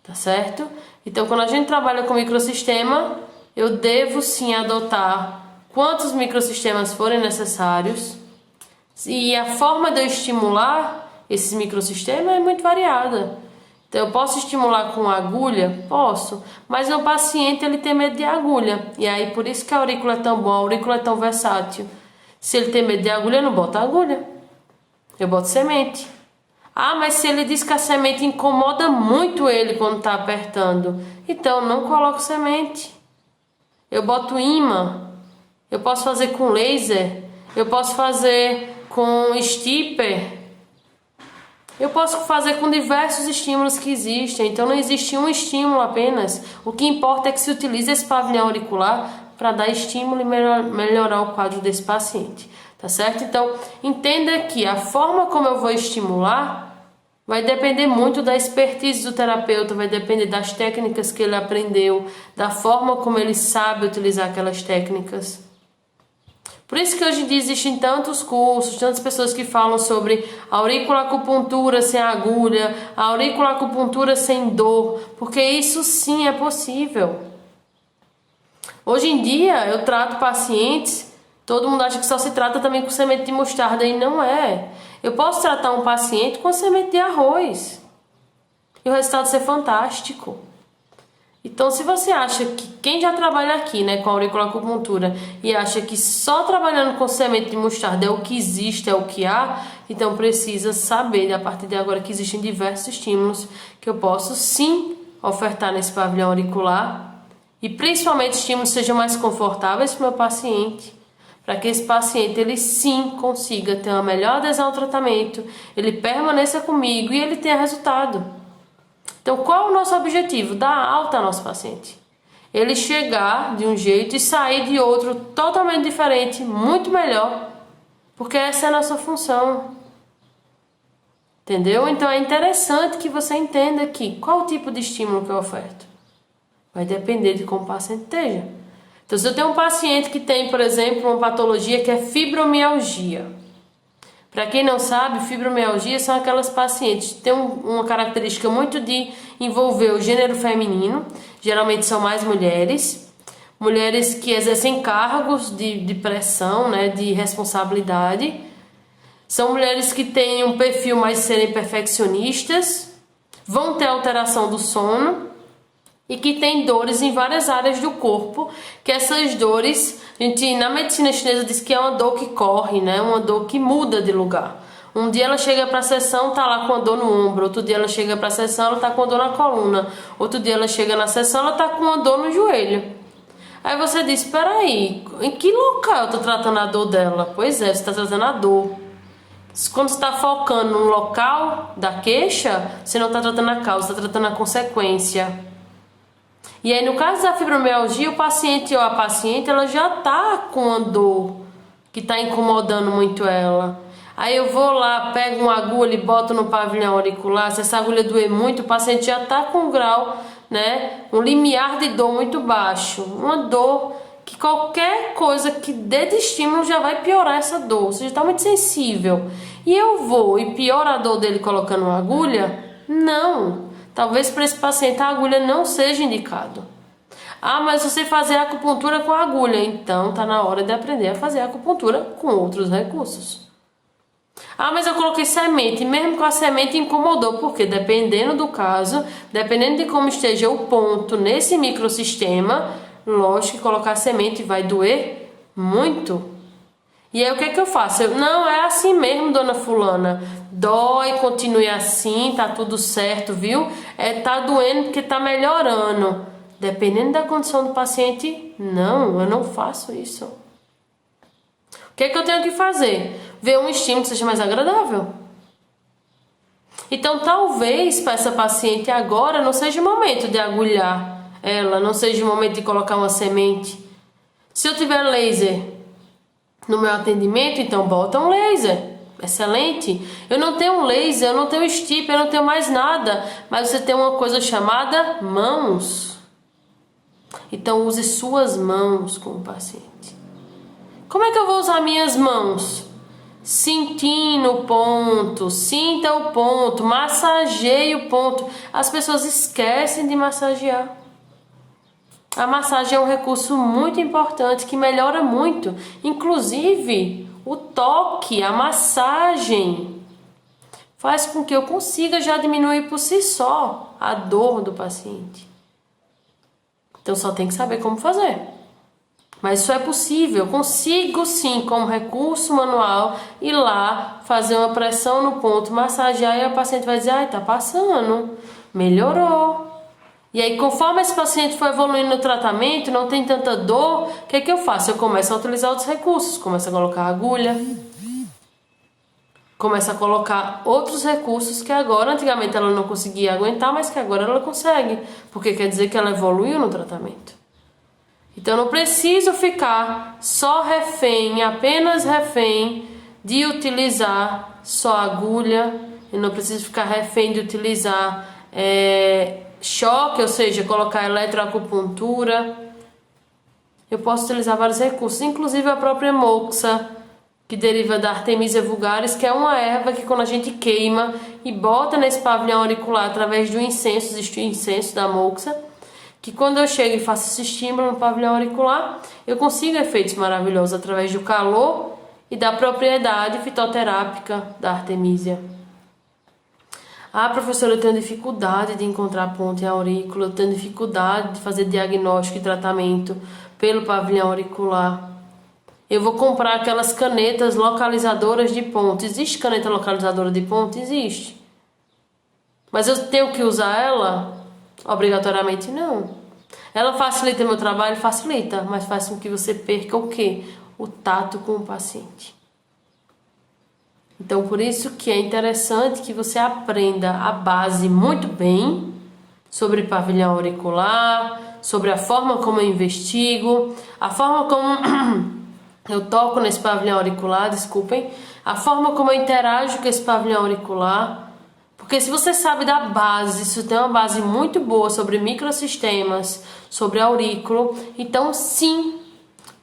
tá certo? Então quando a gente trabalha com microsistema, eu devo sim adotar quantos microsistemas forem necessários. E a forma de eu estimular esses microsistemas é muito variada. Então eu posso estimular com agulha? Posso, mas o paciente ele tem medo de agulha. E aí por isso que a aurícula é tão boa, a aurícula é tão versátil. Se ele tem medo de agulha, eu não boto agulha. Eu boto semente. Ah, mas se ele diz que a semente incomoda muito ele quando está apertando, então não coloco semente. Eu boto imã. Eu posso fazer com laser. Eu posso fazer com stipper. Eu posso fazer com diversos estímulos que existem, então não existe um estímulo apenas. O que importa é que se utilize esse pavilhão auricular para dar estímulo e melhorar o quadro desse paciente, tá certo? Então, entenda que a forma como eu vou estimular vai depender muito da expertise do terapeuta, vai depender das técnicas que ele aprendeu, da forma como ele sabe utilizar aquelas técnicas. Por isso que hoje em dia existem tantos cursos, tantas pessoas que falam sobre auriculacupuntura sem agulha, auriculacupuntura sem dor, porque isso sim é possível. Hoje em dia eu trato pacientes, todo mundo acha que só se trata também com semente de mostarda e não é. Eu posso tratar um paciente com semente de arroz e o resultado ser fantástico. Então, se você acha que quem já trabalha aqui, né, com auriculacupuntura e acha que só trabalhando com semente de mostarda é o que existe, é o que há, então precisa saber, a partir de agora, que existem diversos estímulos que eu posso sim ofertar nesse pavilhão auricular e principalmente estímulos que sejam mais confortáveis para o meu paciente, para que esse paciente ele sim consiga ter uma melhor adesão ao tratamento, ele permaneça comigo e ele tenha resultado. Então, qual é o nosso objetivo? Dar alta ao nosso paciente. Ele chegar de um jeito e sair de outro totalmente diferente, muito melhor, porque essa é a nossa função. Entendeu? Então, é interessante que você entenda aqui qual o tipo de estímulo que eu oferto. Vai depender de como o paciente esteja. Então, se eu tenho um paciente que tem, por exemplo, uma patologia que é fibromialgia. Para quem não sabe, fibromialgia são aquelas pacientes que têm uma característica muito de envolver o gênero feminino, geralmente são mais mulheres que exercem cargos de pressão, né, de responsabilidade, são mulheres que têm um perfil mais de serem perfeccionistas, vão ter alteração do sono e que têm dores em várias áreas do corpo, que essas dores, a gente, na medicina chinesa diz que é uma dor que corre, né? Uma dor que muda de lugar. Um dia ela chega para a sessão, tá lá com a dor no ombro, outro dia ela chega para a sessão, ela tá com a dor na coluna, outro dia ela chega na sessão, ela tá com uma dor no joelho. Aí você diz, peraí, em que local eu tô tratando a dor dela? Pois é, você está tratando a dor. Quando você está focando no local da queixa, você não está tratando a causa, está tratando a consequência. E aí no caso da fibromialgia, o paciente ou a paciente ela já tá com uma dor que tá incomodando muito ela. Aí eu vou lá, pego uma agulha e boto no pavilhão auricular. Se essa agulha doer muito, o paciente já tá com um grau, né, um limiar de dor muito baixo. Uma dor que qualquer coisa que dê de estímulo já vai piorar essa dor. Ou seja, tá muito sensível. E eu vou e piora a dor dele colocando uma agulha? Não. Talvez para esse paciente a agulha não seja indicado. Ah, mas eu sei fazer acupuntura com agulha. Então tá na hora de aprender a fazer acupuntura com outros recursos. Ah, mas eu coloquei semente, mesmo com a semente incomodou, porque dependendo do caso, dependendo de como esteja o ponto nesse microsistema, lógico que colocar semente vai doer muito. E aí o que é que eu faço? Não, é assim mesmo, dona fulana. Dói, continue assim, tá tudo certo, viu? Tá doendo porque tá melhorando. Dependendo da condição do paciente, não, eu não faço isso. O que é que eu tenho que fazer? Ver um estímulo que seja mais agradável. Então, talvez para essa paciente agora não seja o momento de agulhar ela, não seja o momento de colocar uma semente. Se eu tiver laser no meu atendimento, então bota um laser. Excelente. Eu não tenho um laser, eu não tenho stipe, eu não tenho mais nada, mas você tem uma coisa chamada mãos. Então, use suas mãos com o paciente. Como é que eu vou usar minhas mãos? Sentindo o ponto, sinta o ponto, massageie o ponto. As pessoas esquecem de massagear. A massagem é um recurso muito importante que melhora muito. Inclusive, o toque, a massagem, faz com que eu consiga já diminuir por si só a dor do paciente. Então só tem que saber como fazer. Mas isso é possível, eu consigo sim, como recurso manual, ir lá, fazer uma pressão no ponto, massagear e a paciente vai dizer, ai, tá passando, melhorou. E aí, conforme esse paciente for evoluindo no tratamento, não tem tanta dor, o que é que eu faço? Eu começo a utilizar outros recursos, começo a colocar agulha, começo a colocar outros recursos que agora, antigamente ela não conseguia aguentar, mas que agora ela consegue, porque quer dizer que ela evoluiu no tratamento. Então, eu não preciso ficar só refém, apenas refém de utilizar só agulha. Eu não preciso ficar refém de utilizar choque, ou seja, colocar eletroacupuntura. Eu posso utilizar vários recursos, inclusive a própria moxa, que deriva da Artemisia vulgaris, que é uma erva que quando a gente queima e bota nesse pavilhão auricular através do incenso, existe o incenso da moxa, que quando eu chego e faço esse estímulo no pavilhão auricular, eu consigo efeitos maravilhosos através do calor e da propriedade fitoterápica da Artemisia. Ah, professora, eu tenho dificuldade de encontrar ponto em aurícula, eu tenho dificuldade de fazer diagnóstico e tratamento pelo pavilhão auricular. Eu vou comprar aquelas canetas localizadoras de ponto. Existe caneta localizadora de ponto? Existe. Mas eu tenho que usar ela? Obrigatoriamente não. Ela facilita meu trabalho? Facilita, mas faz com que você perca o quê? O tato com o paciente. Então, por isso que é interessante que você aprenda a base muito bem sobre pavilhão auricular, sobre a forma como eu investigo, a forma como eu toco nesse pavilhão auricular, desculpem, a forma como eu interajo com esse pavilhão auricular. Porque se você sabe da base, se você tem uma base muito boa sobre microsistemas, sobre aurículo, então sim,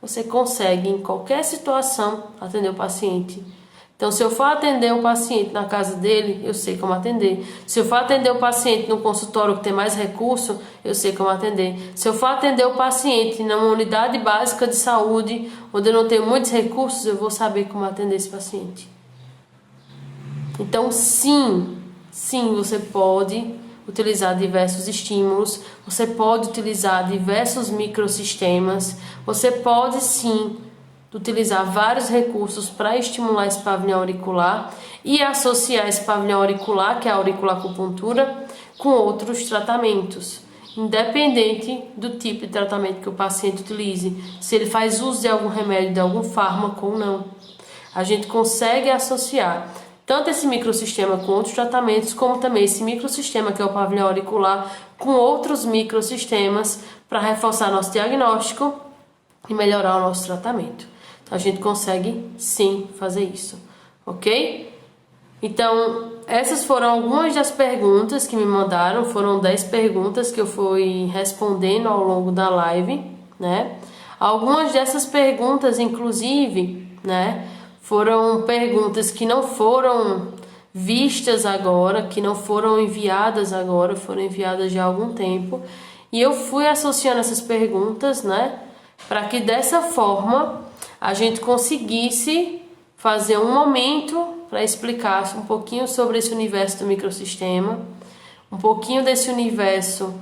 você consegue em qualquer situação atender o paciente. Então, se eu for atender o paciente na casa dele, eu sei como atender. Se eu for atender o paciente no consultório que tem mais recurso, eu sei como atender. Se eu for atender o paciente numa unidade básica de saúde, onde eu não tenho muitos recursos, eu vou saber como atender esse paciente. Então, sim, você pode utilizar diversos estímulos, você pode utilizar diversos microsistemas, você pode sim utilizar vários recursos para estimular esse pavilhão auricular e associar esse pavilhão auricular, que é a auriculacupuntura, com outros tratamentos, independente do tipo de tratamento que o paciente utilize, se ele faz uso de algum remédio, de algum fármaco ou não. A gente consegue associar tanto esse microsistema com outros tratamentos, como também esse microsistema, que é o pavilhão auricular, com outros microsistemas para reforçar nosso diagnóstico e melhorar o nosso tratamento. A gente consegue sim fazer isso, ok? Então, essas foram algumas das perguntas que me mandaram, foram 10 perguntas que eu fui respondendo ao longo da live, né? Algumas dessas perguntas, inclusive, né, foram perguntas que não foram vistas agora, que não foram enviadas agora, foram enviadas já há algum tempo. E eu fui associando essas perguntas, né, para que dessa forma a gente conseguisse fazer um momento para explicar um pouquinho sobre esse universo do microsistema, um pouquinho desse universo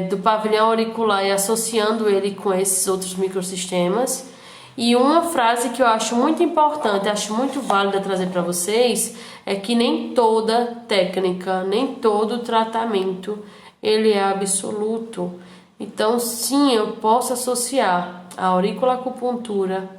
do pavilhão auricular e associando ele com esses outros microsistemas. E uma frase que eu acho muito importante, acho muito válida trazer para vocês, é que nem toda técnica, nem todo tratamento, ele é absoluto. Então, sim, eu posso associar a auriculacupuntura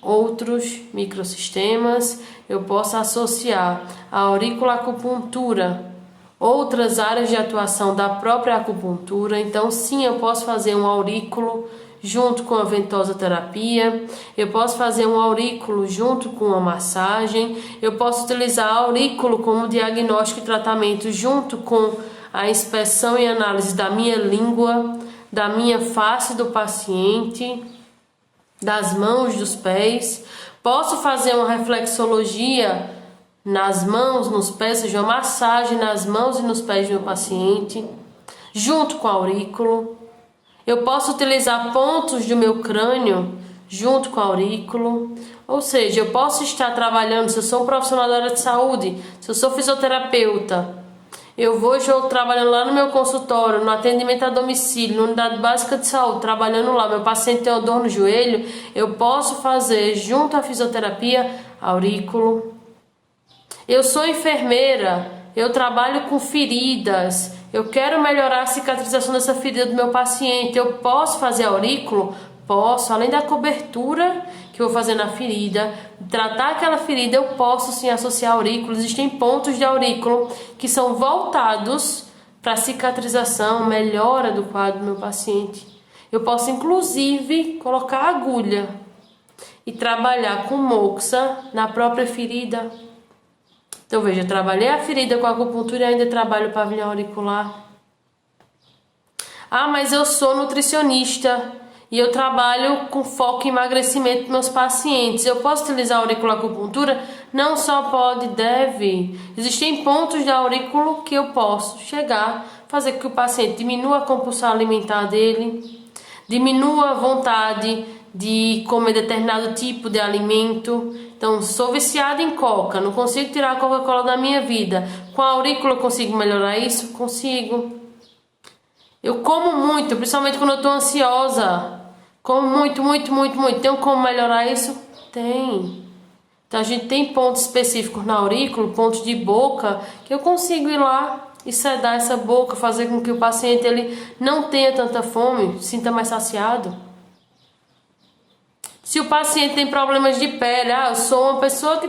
outros microsistemas, eu posso associar a auriculacupuntura outras áreas de atuação da própria acupuntura. Então, sim, eu posso fazer um aurículo junto com a ventosa terapia, eu posso fazer um aurículo junto com a massagem, eu posso utilizar aurículo como diagnóstico e tratamento junto com a inspeção e análise da minha língua, da minha face do paciente, das mãos, dos pés. Posso fazer uma reflexologia nas mãos, nos pés, seja uma massagem nas mãos e nos pés do meu paciente, junto com o aurículo. Eu posso utilizar pontos do meu crânio junto com o aurículo. Ou seja, eu posso estar trabalhando, se eu sou um profissional da área de saúde, se eu sou fisioterapeuta, eu vou trabalhando lá no meu consultório, no atendimento a domicílio, na unidade básica de saúde, trabalhando lá, meu paciente tem uma dor no joelho, eu posso fazer junto à fisioterapia aurículo. Eu sou enfermeira, eu trabalho com feridas, eu quero melhorar a cicatrização dessa ferida do meu paciente, eu posso fazer aurículo? Posso, além da cobertura que eu vou fazer na ferida, tratar aquela ferida, eu posso sim associar aurículo. Existem pontos de aurículo que são voltados para a cicatrização, melhora do quadro do meu paciente. Eu posso inclusive colocar agulha e trabalhar com moxa na própria ferida. Então veja, eu trabalhei a ferida com a acupuntura e ainda trabalho o pavilhão auricular. Ah, mas eu sou nutricionista e eu trabalho com foco em emagrecimento dos meus pacientes. Eu posso utilizar a auriculacupuntura? Não só pode, deve. Existem pontos de aurículo que eu posso chegar, fazer com que o paciente diminua a compulsão alimentar dele, diminua a vontade de comer determinado tipo de alimento. Então, sou viciada em coca, não consigo tirar a Coca-Cola da minha vida. Com a aurícula eu consigo melhorar isso? Consigo. Eu como muito, principalmente quando eu estou ansiosa. Como muito. Tem como melhorar isso? Tem. Então, a gente tem pontos específicos na aurícula, pontos de boca, que eu consigo ir lá e sedar essa boca, fazer com que o paciente ele não tenha tanta fome, sinta mais saciado. Se o paciente tem problemas de pele, eu sou uma pessoa que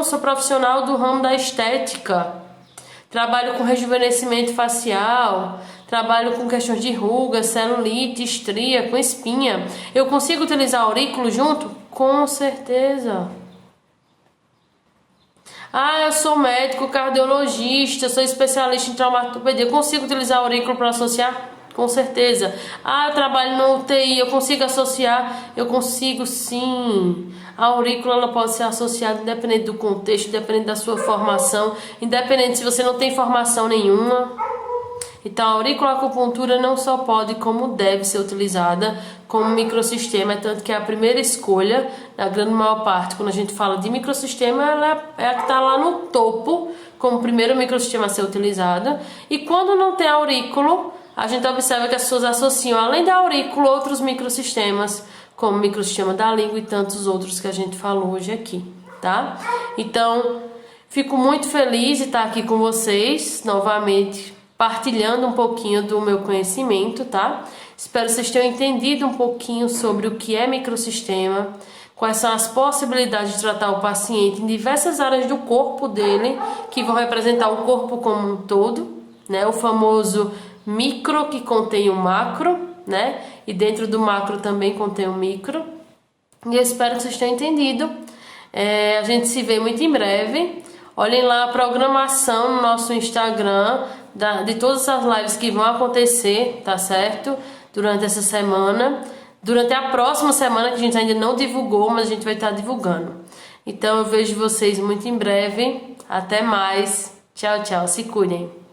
sou profissional do ramo da estética, trabalho com rejuvenescimento facial, trabalho com questões de ruga, celulite, estria, com espinha. Eu consigo utilizar aurículo junto? Com certeza. Eu sou médico cardiologista, sou especialista em traumatologia. Eu consigo utilizar aurículo para associar? Com certeza. Eu trabalho no UTI, eu consigo associar? Eu consigo sim. A aurícula ela pode ser associada independente do contexto, independente da sua formação, independente se você não tem formação nenhuma. Então a auriculacupuntura não só pode, como deve ser utilizada como microsistema, tanto que é a primeira escolha, na grande maior parte, quando a gente fala de microsistema, ela é a que está lá no topo, como primeiro microsistema a ser utilizado. E quando não tem aurículo, a gente observa que as pessoas associam, além da aurículo, outros microsistemas, como o microsistema da língua e tantos outros que a gente falou hoje aqui, tá? Então, fico muito feliz de estar aqui com vocês, novamente, partilhando um pouquinho do meu conhecimento, tá? Espero que vocês tenham entendido um pouquinho sobre o que é microsistema, quais são as possibilidades de tratar o paciente em diversas áreas do corpo dele, que vão representar o corpo como um todo, né? O famoso micro que contém o macro, né? E dentro do macro também contém o micro. E eu espero que vocês tenham entendido. A gente se vê muito em breve. Olhem lá a programação no nosso Instagram de todas as lives que vão acontecer, tá certo? Durante essa semana. Durante a próxima semana, que a gente ainda não divulgou, mas a gente vai estar divulgando. Então eu vejo vocês muito em breve. Até mais. Tchau, tchau. Se cuidem.